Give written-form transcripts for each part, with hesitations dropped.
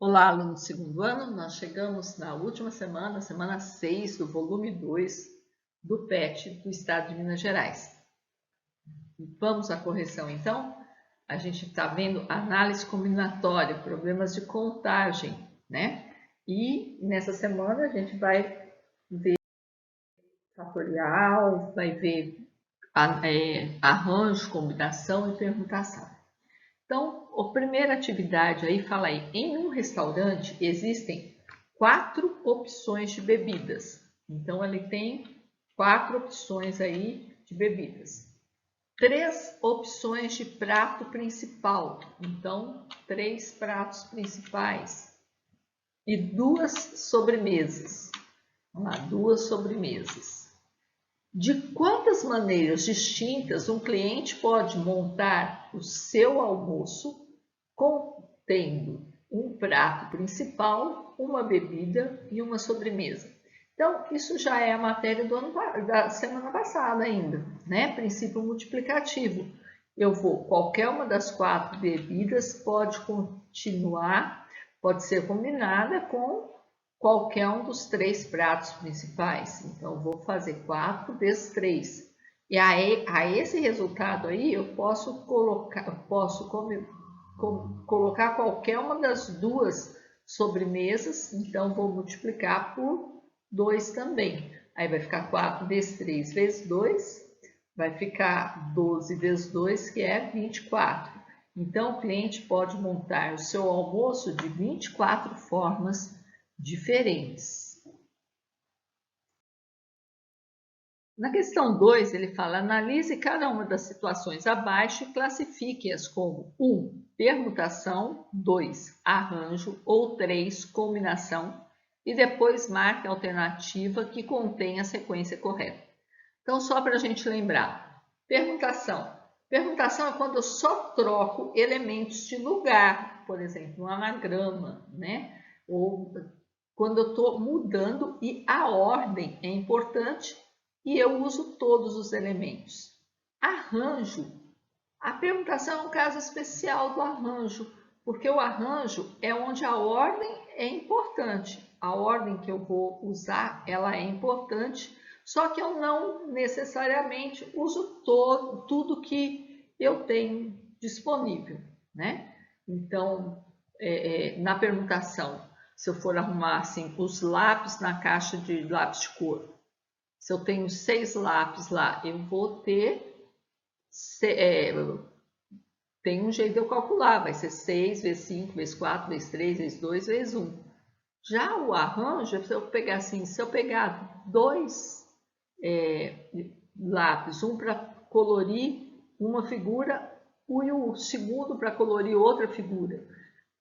Olá, aluno do segundo ano, nós chegamos na última semana, semana 6 do volume 2 do PET do Estado de Minas Gerais. Vamos à correção então? A gente está vendo análise combinatória, problemas de contagem, né? E nessa semana a gente vai ver fatorial, vai ver arranjo, combinação e permutação. Então, a primeira atividade aí fala aí, em um restaurante existem 4 opções de bebidas. Então, ele tem 4 opções aí de bebidas. 3 opções de prato principal. Então, 3 pratos principais. E 2 sobremesas. Vamos lá, 2 sobremesas. De quantas maneiras distintas um cliente pode montar o seu almoço contendo um prato principal, uma bebida e uma sobremesa? Então, isso já é a matéria da semana passada ainda, né? Princípio multiplicativo. Qualquer uma das 4 bebidas pode ser combinada com qualquer um dos 3 pratos principais. Então, vou fazer 4 vezes 3. E a esse resultado aí, eu posso colocar qualquer uma das 2 sobremesas. Então, vou multiplicar por 2 também. Aí vai ficar 4 vezes 3 vezes 2. Vai ficar 12 vezes 2, que é 24. Então, o cliente pode montar o seu almoço de 24 formas diferentes. Na questão 2, ele fala, analise cada uma das situações abaixo e classifique-as como 1. Permutação, 2. Arranjo ou 3. Combinação e depois marque a alternativa que contém a sequência correta. Então, só para a gente lembrar, permutação. Permutação é quando eu só troco elementos de lugar, por exemplo, um anagrama, né? Ou quando eu estou mudando e a ordem é importante e eu uso todos os elementos. Arranjo. A permutação é um caso especial do arranjo, porque o arranjo é onde a ordem é importante. A ordem que eu vou usar, ela é importante, só que eu não necessariamente uso tudo que eu tenho disponível, né? Então, na permutação, se eu for arrumar assim, os lápis na caixa de lápis de cor, se eu tenho 6 lápis lá, eu vou ter... tem um jeito de eu calcular, vai ser 6 vezes 5 vezes 4 vezes 3 vezes 2 vezes 1. Já o arranjo, se eu pegar assim, se eu pegar 2 lápis, um para colorir uma figura e o segundo para colorir outra figura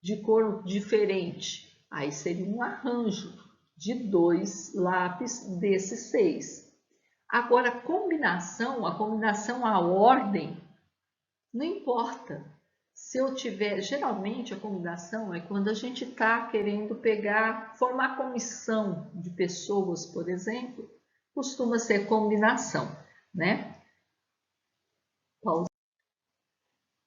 de cor diferente, aí seria um arranjo de 2 lápis desses 6. Agora, a combinação, a ordem, não importa. Se eu tiver, geralmente a combinação é quando a gente está querendo formar comissão de pessoas, por exemplo, costuma ser combinação, né?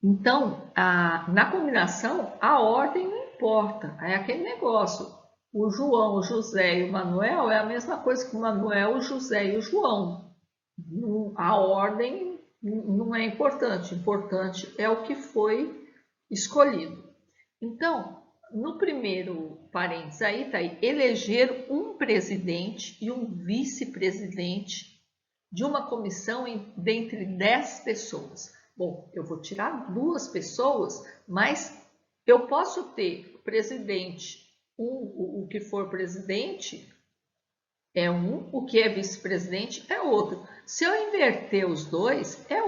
Então, na combinação, a ordem não importa. É aquele negócio. O João, o José e o Manuel é a mesma coisa que o Manuel, o José e o João. A ordem não é importante. Importante é o que foi escolhido. Então, no primeiro parênteses aí está aí, eleger um presidente e um vice-presidente de uma comissão dentre 10 pessoas. Bom, eu vou tirar 2 pessoas, mas eu posso ter presidente, o que for presidente é um, o que é vice-presidente é outro. Se eu inverter os dois, é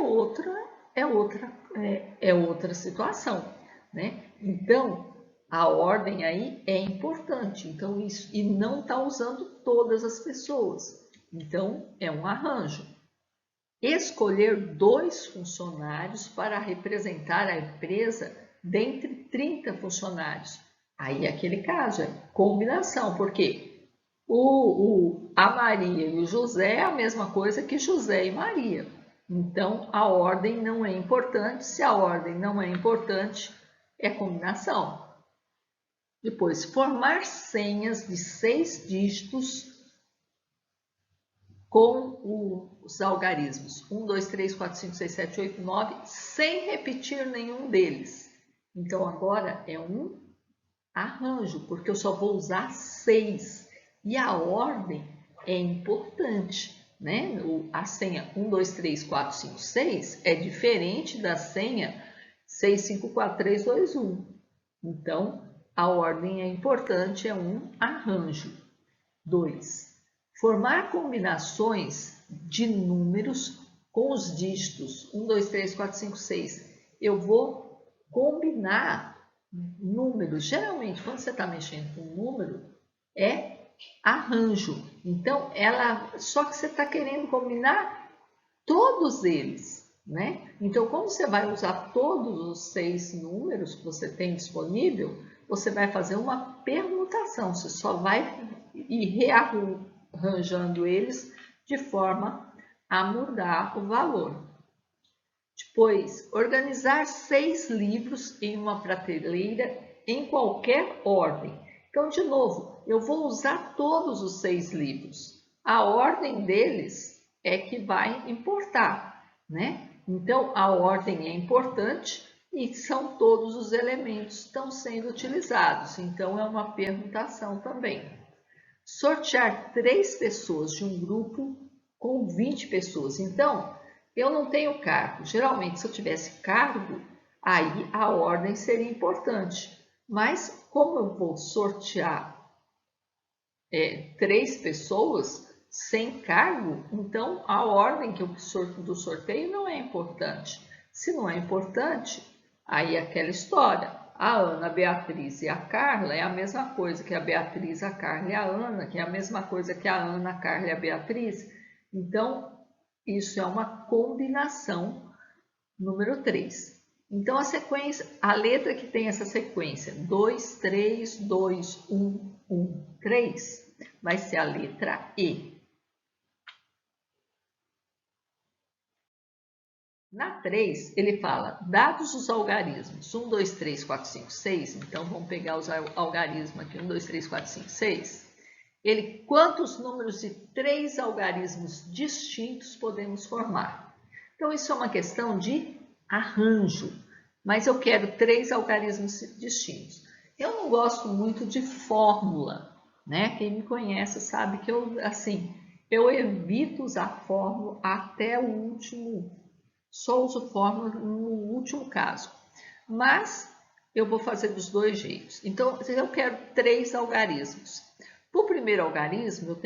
outra situação, né? Então, a ordem aí é importante. Então, isso, e não está usando todas as pessoas. Então, é um arranjo. Escolher 2 funcionários para representar a empresa dentre 30 funcionários. Aí, aquele caso é combinação, porque a Maria e o José é a mesma coisa que José e Maria. Então, a ordem não é importante. Se a ordem não é importante, é combinação. Depois, formar senhas de 6 dígitos com os algarismos 1, 2, 3, 4, 5, 6, 7, 8, 9, sem repetir nenhum deles. Então, agora é um arranjo, porque eu só vou usar 6. E a ordem é importante, né? A senha 1, 2, 3, 4, 5, 6 é diferente da senha 6, 5, 4, 3, 2, 1. Então, a ordem é importante, é um arranjo. 2. Formar combinações de números com os dígitos 1, 2, 3, 4, 5, 6. Eu vou combinar números. Geralmente, quando você está mexendo com um número, é arranjo. Então, só que você está querendo combinar todos eles, né? Então, como você vai usar todos os 6 números que você tem disponível, você vai fazer uma permutação. Você só vai ir rearranjando eles de forma a mudar o valor. Depois, organizar 6 livros em uma prateleira em qualquer ordem. Então, de novo, eu vou usar todos os 6 livros. A ordem deles é que vai importar, né? Então, a ordem é importante e são todos os elementos que estão sendo utilizados. Então, é uma permutação também. Sortear 3 pessoas de um grupo com 20 pessoas. Então, eu não tenho cargo. Geralmente, se eu tivesse cargo, aí a ordem seria importante. Mas, como eu vou sortear 3 pessoas sem cargo, então a ordem do sorteio não é importante. Se não é importante, aí é aquela história. A Ana, a Beatriz e a Carla é a mesma coisa que a Beatriz, a Carla e a Ana, que é a mesma coisa que a Ana, a Carla e a Beatriz. Então, isso é uma combinação número 3. Então, a sequência, a letra que tem essa sequência, 2, 3, 2, 1, 1, 3, vai ser a letra E. Na 3, ele fala, dados os algarismos 1, 2, 3, 4, 5, 6, então vamos pegar os algarismos aqui, 1, 2, 3, 4, 5, 6. Quantos números de 3 algarismos distintos podemos formar? Então, isso é uma questão de arranjo, mas eu quero 3 algarismos distintos. Eu não gosto muito de fórmula, né? Quem me conhece sabe que eu evito usar fórmula até o último. Só uso fórmula no último caso. Mas eu vou fazer dos dois jeitos. Então, eu quero 3 algarismos. Para o primeiro algarismo,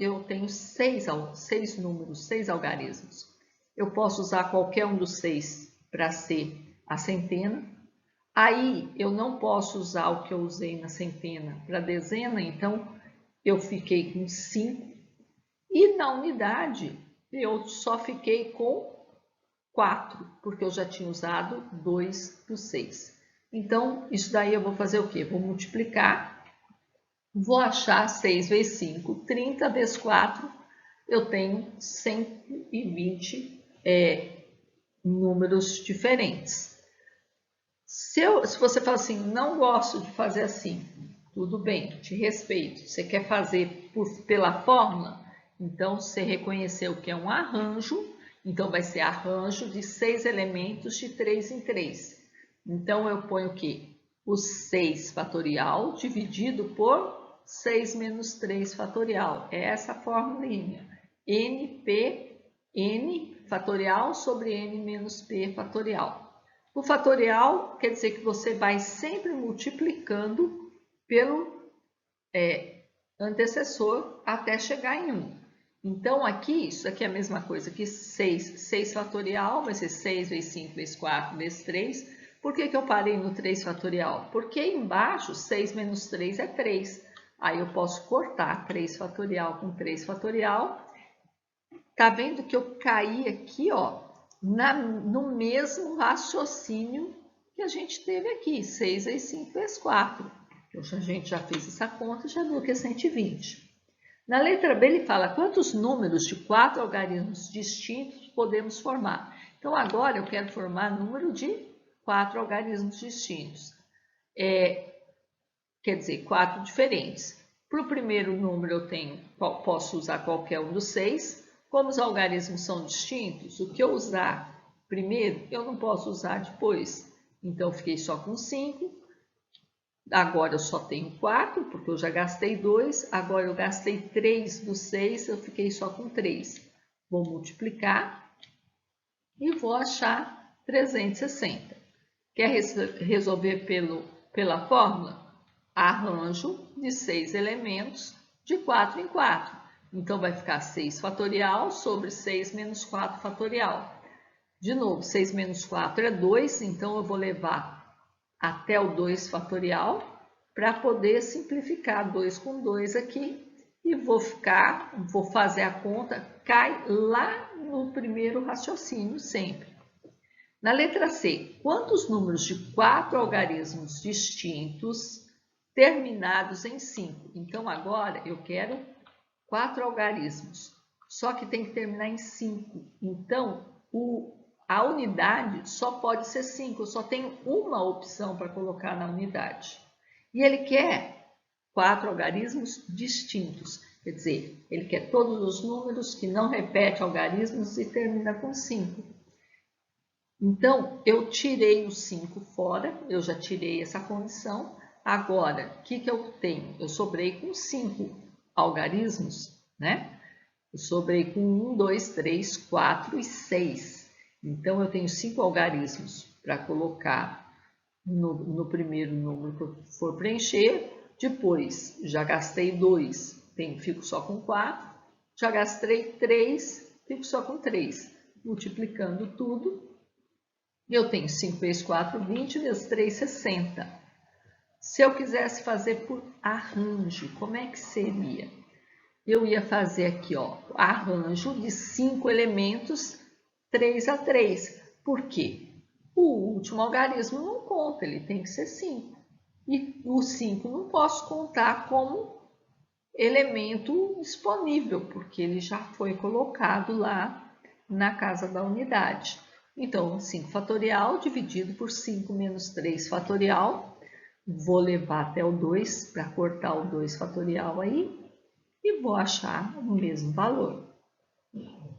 eu tenho 6 números, 6 algarismos. Eu posso usar qualquer um dos 6 para ser a centena. Aí, eu não posso usar o que eu usei na centena para dezena, então eu fiquei com 5. E na unidade, eu só fiquei com 4, porque eu já tinha usado 2 dos 6. Então, isso daí eu vou fazer o quê? Vou multiplicar, vou achar 6 vezes 5, 30 vezes 4, eu tenho 120 números diferentes. Se você fala assim, não gosto de fazer assim, tudo bem, te respeito. Você quer fazer pela fórmula? Então, você reconheceu que é um arranjo. Então, vai ser arranjo de 6 elementos de 3 em 3. Então, eu ponho o quê? O 6 fatorial dividido por 6 menos 3 fatorial. É essa a formulinha. N fatorial sobre N menos P fatorial. O fatorial quer dizer que você vai sempre multiplicando pelo antecessor até chegar em 1. Então, aqui, isso aqui é a mesma coisa que 6 fatorial, vai ser 6 vezes 5 vezes 4 vezes 3. Por que eu parei no 3 fatorial? Porque embaixo, 6 menos 3 é 3. Aí eu posso cortar 3 fatorial com 3 fatorial. Tá vendo que eu caí aqui, ó, no mesmo raciocínio que a gente teve aqui, 6 vezes 5 vezes 4. A gente já fez essa conta, já viu que é 120. Na letra B, ele fala quantos números de 4 algarismos distintos podemos formar. Então, agora eu quero formar número de 4 algarismos distintos. quer dizer, 4 diferentes. Para o primeiro número posso usar qualquer um dos 6. Como os algarismos são distintos, o que eu usar primeiro, eu não posso usar depois. Então, eu fiquei só com 5. Agora eu só tenho 4, porque eu já gastei 2. Agora eu gastei 3 dos 6, eu fiquei só com 3. Vou multiplicar e vou achar 360. Quer resolver pela fórmula? Arranjo de 6 elementos de 4 em 4. Então, vai ficar 6 fatorial sobre 6 menos 4 fatorial. De novo, 6 menos 4 é 2, então eu vou levar até o 2 fatorial para poder simplificar 2 com 2 aqui. E vou fazer a conta, cai lá no primeiro raciocínio sempre. Na letra C, quantos números de 4 algarismos distintos terminados em 5? Então, agora eu quero 4 algarismos, só que tem que terminar em 5. Então, a unidade só pode ser 5, eu só tenho uma opção para colocar na unidade. E ele quer 4 algarismos distintos, quer dizer, ele quer todos os números que não repetem algarismos e termina com 5. Então, eu tirei o 5 fora, eu já tirei essa condição. Agora, o que eu tenho? Eu sobrei com 5 algarismos, né? Eu sobrei com 1, 2, 3, 4 e 6. Então, eu tenho 5 algarismos para colocar no primeiro número que eu for preencher. Depois, já gastei 2, fico só com 4. Já gastei 3, fico só com 3. Multiplicando tudo, eu tenho 5 vezes 4, 20, vezes 3, 60. Se eu quisesse fazer por arranjo, como é que seria? Eu ia fazer aqui, ó, arranjo de 5 elementos 3 a 3. Por quê? O último algarismo não conta, ele tem que ser 5. E o 5 não posso contar como elemento disponível, porque ele já foi colocado lá na casa da unidade. Então, 5 fatorial dividido por 5 menos 3 fatorial. Vou levar até o 2 para cortar o 2 fatorial aí e vou achar o mesmo valor.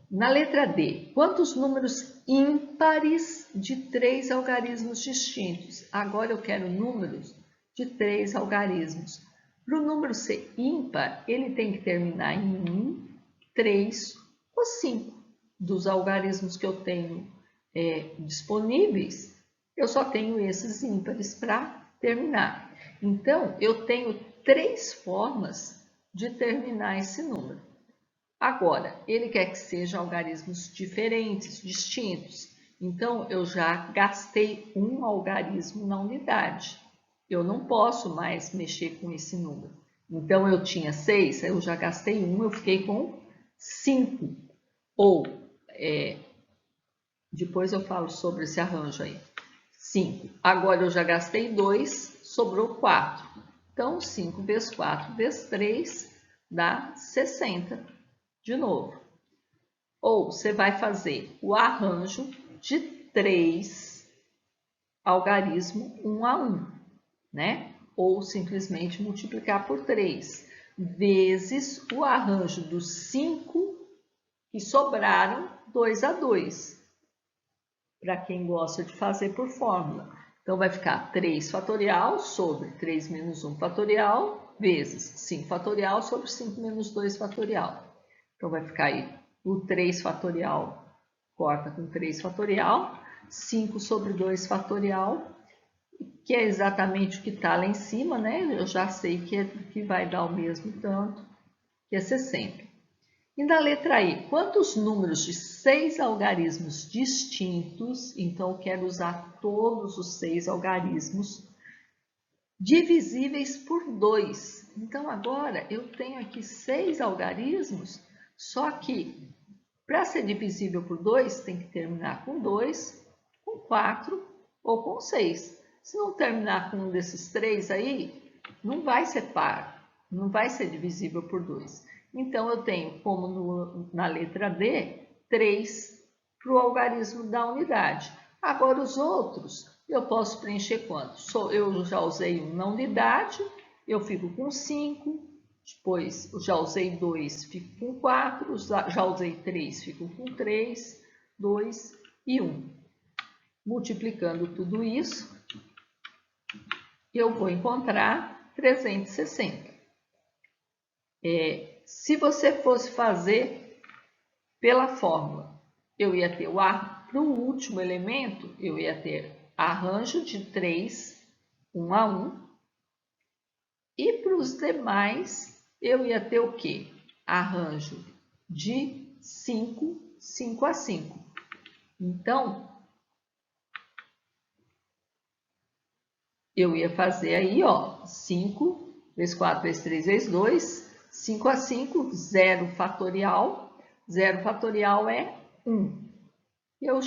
Na letra D, quantos números ímpares de 3 algarismos distintos? Agora eu quero números de 3 algarismos. Para o número ser ímpar, ele tem que terminar em 1, 3 ou 5. Dos algarismos que eu tenho disponíveis, eu só tenho esses ímpares para terminar. Então, eu tenho 3 formas de terminar esse número. Agora, ele quer que sejam algarismos diferentes, distintos. Então, eu já gastei um algarismo na unidade. Eu não posso mais mexer com esse número. Então, eu tinha 6, eu já gastei 1, eu fiquei com 5. Ou, depois eu falo sobre esse arranjo aí. 5. Agora, eu já gastei 2, sobrou 4. Então, 5 vezes 4 vezes 3 dá 60. De novo. Ou você vai fazer o arranjo de 3 algarismo 1 a 1, né? Ou simplesmente multiplicar por 3, vezes o arranjo dos 5 que sobraram 2 a 2, para quem gosta de fazer por fórmula. Então, vai ficar 3 fatorial sobre 3 menos 1 fatorial, vezes 5 fatorial sobre 5 menos 2 fatorial. Então, vai ficar aí o 3 fatorial, corta com 3 fatorial, 5 sobre 2 fatorial, que é exatamente o que está lá em cima, né? Eu já sei que vai dar o mesmo tanto, que é 60. E na letra E, quantos números de 6 algarismos distintos, então eu quero usar todos os 6 algarismos, divisíveis por 2. Então, agora eu tenho aqui 6 algarismos, só que para ser divisível por 2, tem que terminar com 2, com 4 ou com 6. Se não terminar com um desses 3 aí, não vai ser par, não vai ser divisível por 2. Então, eu tenho, como na letra D, 3 para o algarismo da unidade. Agora, os outros, eu posso preencher quantos? Eu já usei um na unidade, eu fico com 5, depois já usei 2, fico com 4, já usei 3, fico com 3, 2 e 1. Multiplicando tudo isso, eu vou encontrar 360. Se você fosse fazer pela fórmula, eu ia ter para o último elemento, eu ia ter arranjo de 3, 1 a 1. E para os demais, eu ia ter o quê? Arranjo de 5, 5 a 5. Então, eu ia fazer aí, ó, 5 vezes 4 vezes 3 vezes 2, 5 a 5, 0 fatorial. 0 fatorial é 1. Eu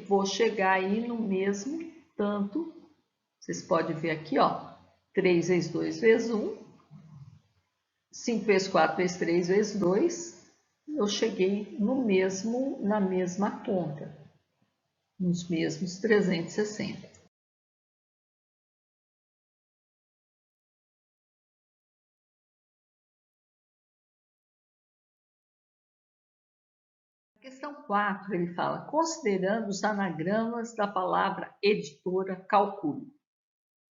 vou chegar aí no mesmo tanto. Vocês podem ver aqui, ó, 3 vezes 2 vezes 1, 5 vezes 4 vezes 3 vezes 2, eu cheguei na mesma conta, nos mesmos 360. Questão 4, ele fala, considerando os anagramas da palavra editora, calcule.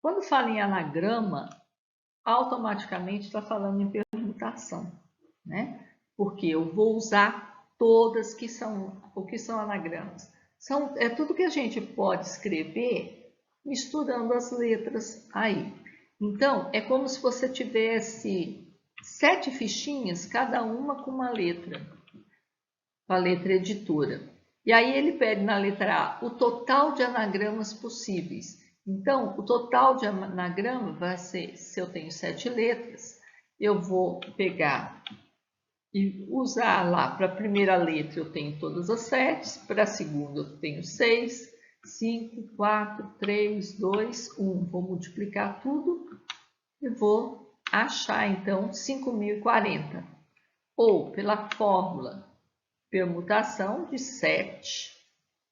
Quando fala em anagrama, automaticamente está falando em permutação, né? Porque eu vou usar todas que são, o que são anagramas. É tudo que a gente pode escrever misturando as letras aí. Então, é como se você tivesse 7 fichinhas, cada uma com uma letra, com a letra editora. E aí ele pede na letra A o total de anagramas possíveis. Então, o total de anagrama vai ser, se eu tenho 7 letras, eu vou pegar e usar lá, para a primeira letra eu tenho todas as 7, para a segunda eu tenho 6, 5, 4, 3, 2, 1. Vou multiplicar tudo e vou achar então 5.040. Ou pela fórmula permutação de 7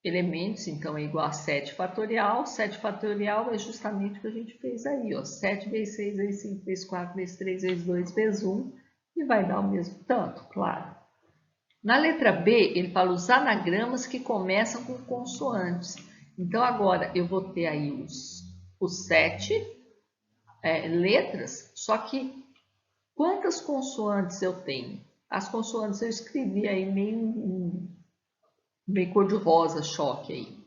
elementos, então é igual a 7 fatorial. 7 fatorial é justamente o que a gente fez aí, ó. 7 vezes 6 vezes 5 vezes 4 vezes 3 vezes 2 vezes 1, e vai dar o mesmo tanto, claro. Na letra B, ele fala os anagramas que começam com consoantes. Então, agora eu vou ter aí os 7 letras, só que quantas consoantes eu tenho? As consoantes eu escrevi aí meio cor-de-rosa, choque aí.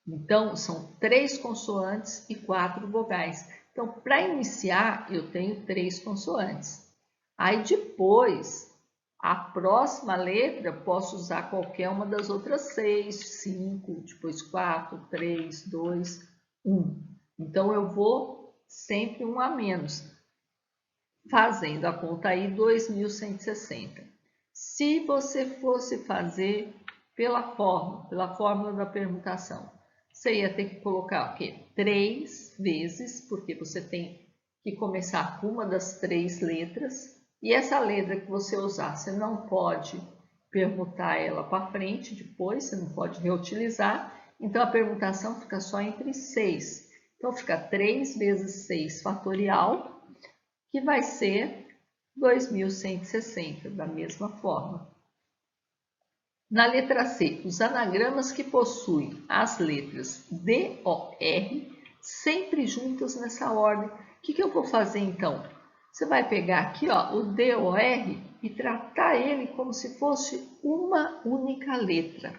Então, são 3 consoantes e 4 vogais. Então, para iniciar, eu tenho 3 consoantes. Aí, depois, a próxima letra, posso usar qualquer uma das outras 6, 5, depois 4, 3, 2, 1. Então, eu vou sempre um a menos, fazendo a conta aí 2.160. Se você fosse fazer pela fórmula da permutação, você ia ter que colocar o quê? 3 vezes, porque você tem que começar com uma das 3 letras, e essa letra que você usar, você não pode permutar ela para frente depois, você não pode reutilizar, então a permutação fica só entre 6. Então fica 3 vezes 6 fatorial, que vai ser 2.160, da mesma forma. Na letra C, os anagramas que possuem as letras D, O, R, sempre juntas nessa ordem. O que eu vou fazer então? Você vai pegar aqui, ó, o D, O, R e tratar ele como se fosse uma única letra.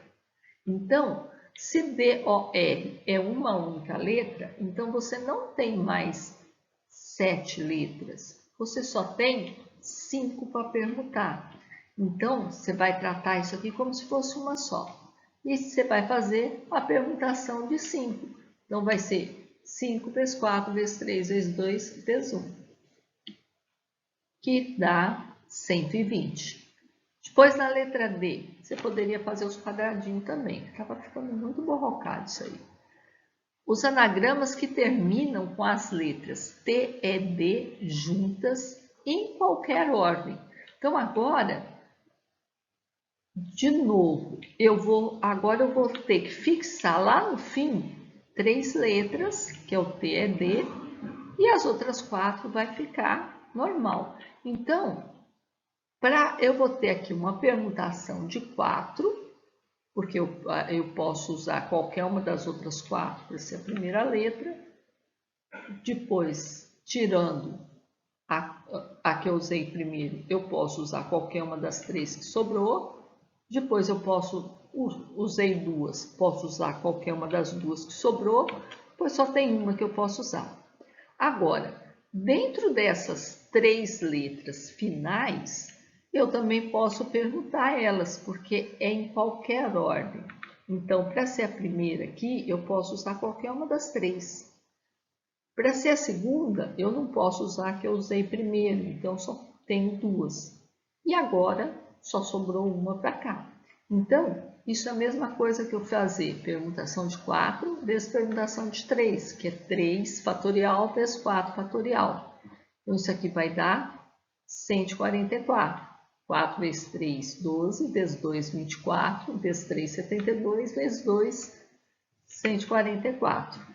Então, se D, O, R é uma única letra, então você não tem mais 7 letras. Você só tem 5 para permutar. Então, você vai tratar isso aqui como se fosse uma só. E você vai fazer a permutação de 5. Então, vai ser 5 vezes 4 vezes 3 vezes 2 vezes 1. Que dá 120. Depois, na letra D, você poderia fazer os quadradinhos também. Estava ficando muito borrocado isso aí. Os anagramas que terminam com as letras T, E, D juntas em qualquer ordem. Então, agora, de novo, agora eu vou ter que fixar lá no fim 3 letras, que é o T, E, D, e as outras 4 vai ficar normal. Então, eu vou ter aqui uma permutação de 4, porque eu posso usar qualquer uma das outras 4 para ser a primeira letra. Depois, tirando a que eu usei primeiro, eu posso usar qualquer uma das 3 que sobrou. Depois eu usei 2, posso usar qualquer uma das 2 que sobrou, pois só tem uma que eu posso usar. Agora, dentro dessas 3 letras finais, eu também posso perguntar elas, porque é em qualquer ordem. Então, para ser a primeira aqui, eu posso usar qualquer uma das 3. Para ser a segunda, eu não posso usar a que eu usei primeiro, então só tenho 2. E agora só sobrou uma para cá. Então, isso é a mesma coisa que eu fazer permutação de 4 vezes permutação de 3, que é 3 fatorial vezes 4 fatorial. Então, isso aqui vai dar 144. 4 vezes 3, 12, vezes 2, 24, vezes 3, 72, vezes 2, 144.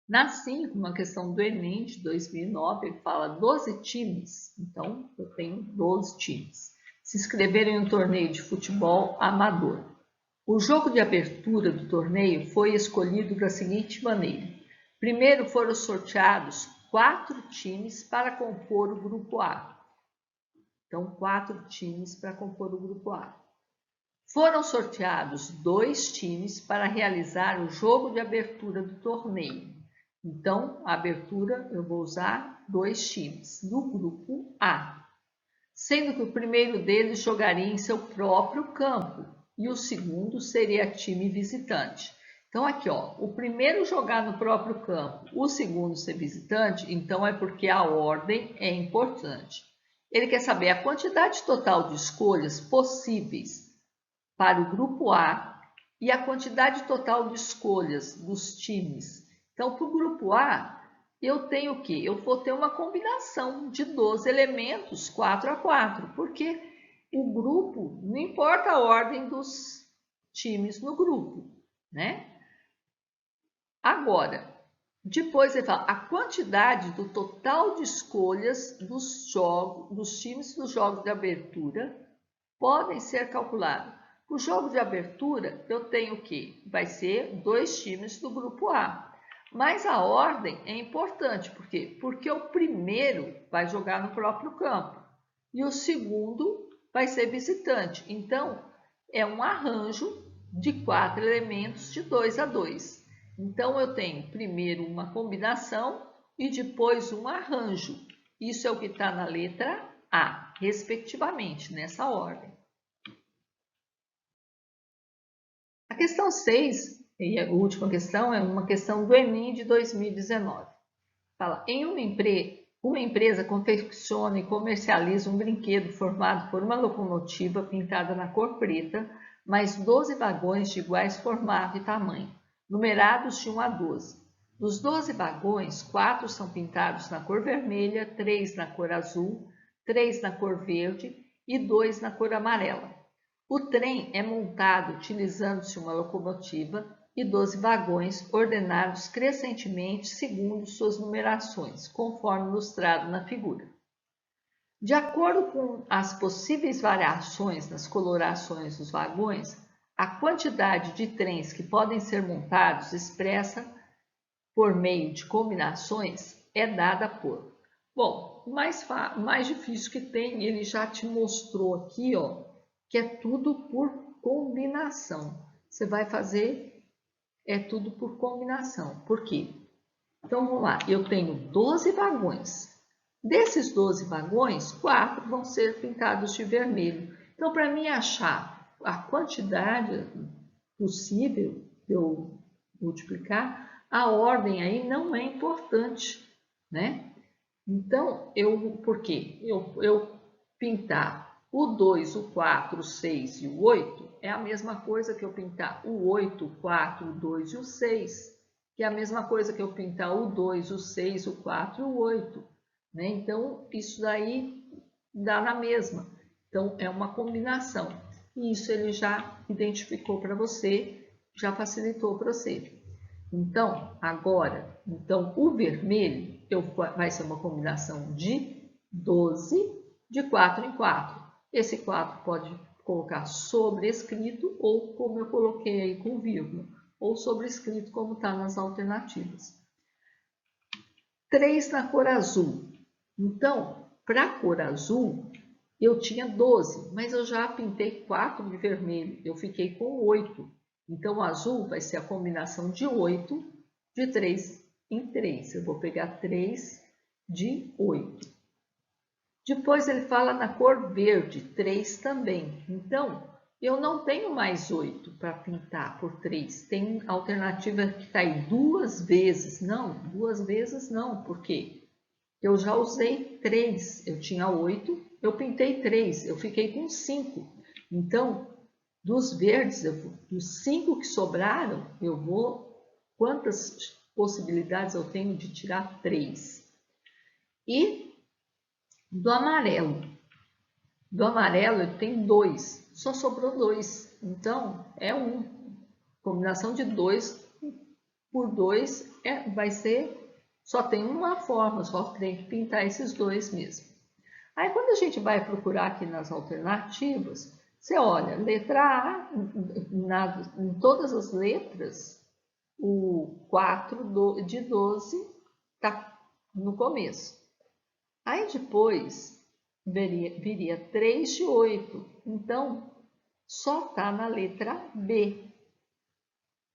Na 5, uma questão do Enem de 2009, ele fala 12 times, então eu tenho 12 times. Se inscreveram em um torneio de futebol amador. O jogo de abertura do torneio foi escolhido da seguinte maneira. Primeiro foram sorteados 4 times para compor o grupo A. Então, 4 times para compor o grupo A. Foram sorteados 2 times para realizar o jogo de abertura do torneio. Então, a abertura eu vou usar 2 times do grupo A, sendo que o primeiro deles jogaria em seu próprio campo e o segundo seria time visitante. Então, aqui, ó, o primeiro jogar no próprio campo, o segundo ser visitante, então é porque a ordem é importante. Ele quer saber a quantidade total de escolhas possíveis para o grupo A e a quantidade total de escolhas dos times. Então, para o grupo A, eu tenho o quê? Eu vou ter uma combinação de 12 elementos, 4 a 4, porque o grupo, não importa a ordem dos times no grupo, né? Agora, depois ele fala a quantidade do total de escolhas dos times dos jogos de abertura podem ser calculados. O jogo de abertura, eu tenho o quê? Vai ser 2 times do grupo A. Mas a ordem é importante, por quê? Porque o primeiro vai jogar no próprio campo e o segundo vai ser visitante. Então, é um arranjo de 4 elementos de 2 a 2. Então, eu tenho primeiro uma combinação e depois um arranjo. Isso é o que está na letra A, respectivamente, nessa ordem. A questão 6, e a última questão, é uma questão do Enem de 2019. Fala, uma empresa confecciona e comercializa um brinquedo formado por uma locomotiva pintada na cor preta, mais 12 vagões de iguais formato e tamanho, numerados de 1 a 12. Dos 12 vagões, 4 são pintados na cor vermelha, 3 na cor azul, 3 na cor verde e 2 na cor amarela. O trem é montado utilizando-se uma locomotiva e 12 vagões ordenados crescentemente segundo suas numerações, conforme ilustrado na figura. De acordo com as possíveis variações nas colorações dos vagões, a quantidade de trens que podem ser montados expressa por meio de combinações é dada por... Bom, o mais difícil que tem, ele já te mostrou aqui, ó, que é tudo por combinação. Você vai fazer, é tudo por combinação. Por quê? Então, vamos lá. Eu tenho 12 vagões. Desses 12 vagões, 4 vão ser pintados de vermelho. Então, para mim achar a quantidade possível de eu multiplicar, a ordem aí não é importante, né? Então, por quê? Eu pintar o 2, o 4, o 6 e o 8 é a mesma coisa que eu pintar o 8, o 4, o 2 e o 6, que é a mesma coisa que eu pintar o 2, o 6, o 4 e o 8. Né? Então, isso daí dá na mesma. Então, é uma combinação. E isso ele já identificou para você, já facilitou para você. Então, agora, o vermelho vai ser uma combinação de 12 de 4 em 4. Esse 4 pode colocar sobrescrito ou como eu coloquei aí com vírgula, ou sobrescrito como está nas alternativas. 3 na cor azul. Então, para a cor azul, eu tinha 12, mas eu já pintei 4 de vermelho, eu fiquei com 8. Então, o azul vai ser a combinação de 8 de 3 em 3. Eu vou pegar 3 de 8. Depois ele fala na cor verde, 3 também. Então, eu não tenho mais 8 para pintar por 3. Tem alternativa que está aí 2 vezes. Não, 2 vezes não. Por quê? Eu já usei 3. Eu tinha 8, eu pintei 3. Eu fiquei com 5. Então, dos verdes, dos 5 que sobraram, eu vou... Quantas possibilidades eu tenho de tirar? 3. E do amarelo. Do amarelo eu tenho 2. Só sobrou 2. Então, é 1. Combinação de 2 por 2 vai ser... Só tem uma forma, só tem que pintar esses 2 mesmo. Aí, quando a gente vai procurar aqui nas alternativas, você olha, letra A, em todas as letras, o 4 de 12 está no começo. Aí depois viria 3 de 8, então só está na letra B.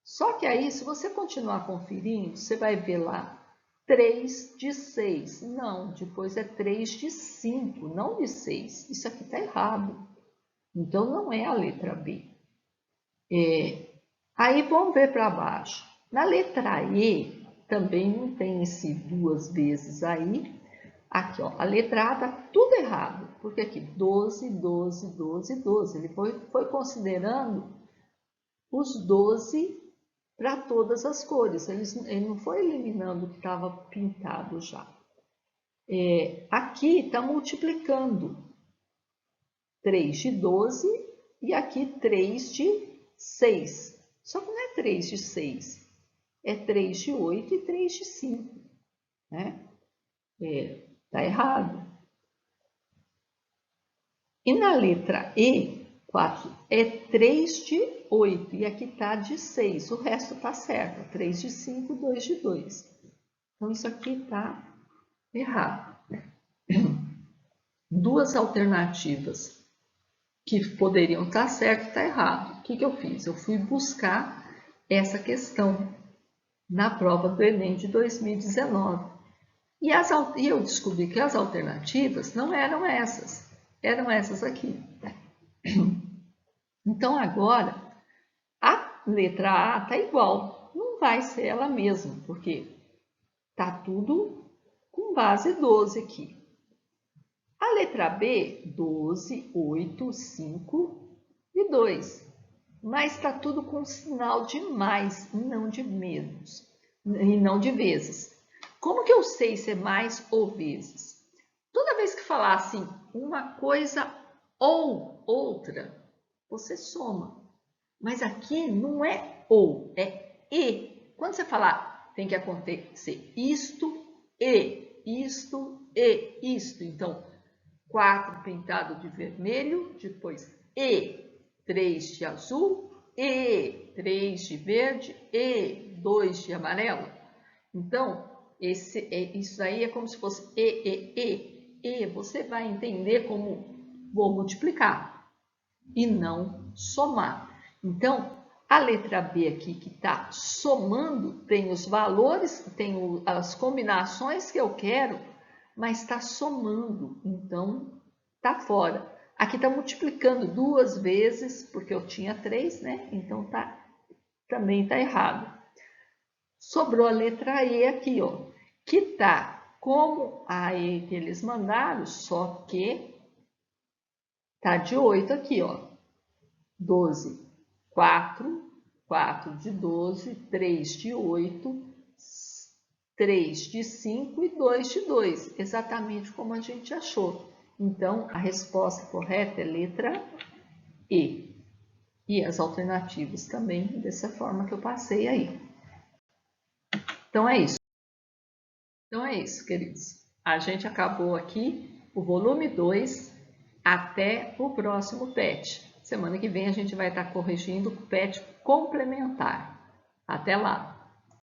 Só que aí, se você continuar conferindo, você vai ver lá 3 de 6. Não, depois é 3 de 5, não de 6. Isso aqui está errado. Então, não é a letra B. Aí, vamos ver para baixo. Na letra E, também não tem esse 2 vezes aí. Aqui, ó, a letra A está tudo errado. Porque aqui, 12, 12, 12, 12. Ele foi considerando os 12 para todas as cores. Ele não foi eliminando o que estava pintado já. Aqui está multiplicando 3 de 12 e aqui 3 de 6. Só que não é 3 de 6, é 3 de 8 e 3 de 5. Né? Está errado. E na letra E, 4, é 3 de 8 e aqui está de 6. O resto está certo. 3 de 5, 2 de 2. Então, isso aqui está errado. Duas alternativas que poderiam estar certo e estar errado. O que eu fiz? Eu fui buscar essa questão na prova do Enem de 2019. E eu descobri que as alternativas não eram essas. Eram essas aqui. Então, agora, a letra A está igual. Não vai ser ela mesma, porque está tudo com base 12 aqui. A letra B, 12, 8, 5 e 2. Mas está tudo com sinal de mais, não de menos, e não de vezes. Como que eu sei se é mais ou vezes? Toda vez que falar assim, uma coisa ou outra, você soma. Mas aqui não é ou, é e. Quando você falar, tem que acontecer isto e isto e isto. Então, 4 pintado de vermelho, depois e 3 de azul, e 3 de verde, e 2 de amarelo. Então, isso aí é como se fosse e. Você vai entender como vou multiplicar e não somar. Então, a letra B aqui que está somando, tem os valores, tem as combinações que eu quero, mas está somando, então está fora. Aqui está multiplicando 2 vezes, porque eu tinha 3, né? Então também está errado. Sobrou a letra E aqui, ó, que está como a E que eles mandaram, só que está de 8 aqui, ó. 12, 4, 4 de 12, 3 de 8, 3 de 5 e 2 de 2, exatamente como a gente achou. Então, a resposta correta é letra E. E as alternativas também, dessa forma que eu passei aí. Então é isso. Então é isso, queridos. A gente acabou aqui o volume 2 até o próximo PET. Semana que vem a gente vai estar corrigindo o PET complementar. Até lá!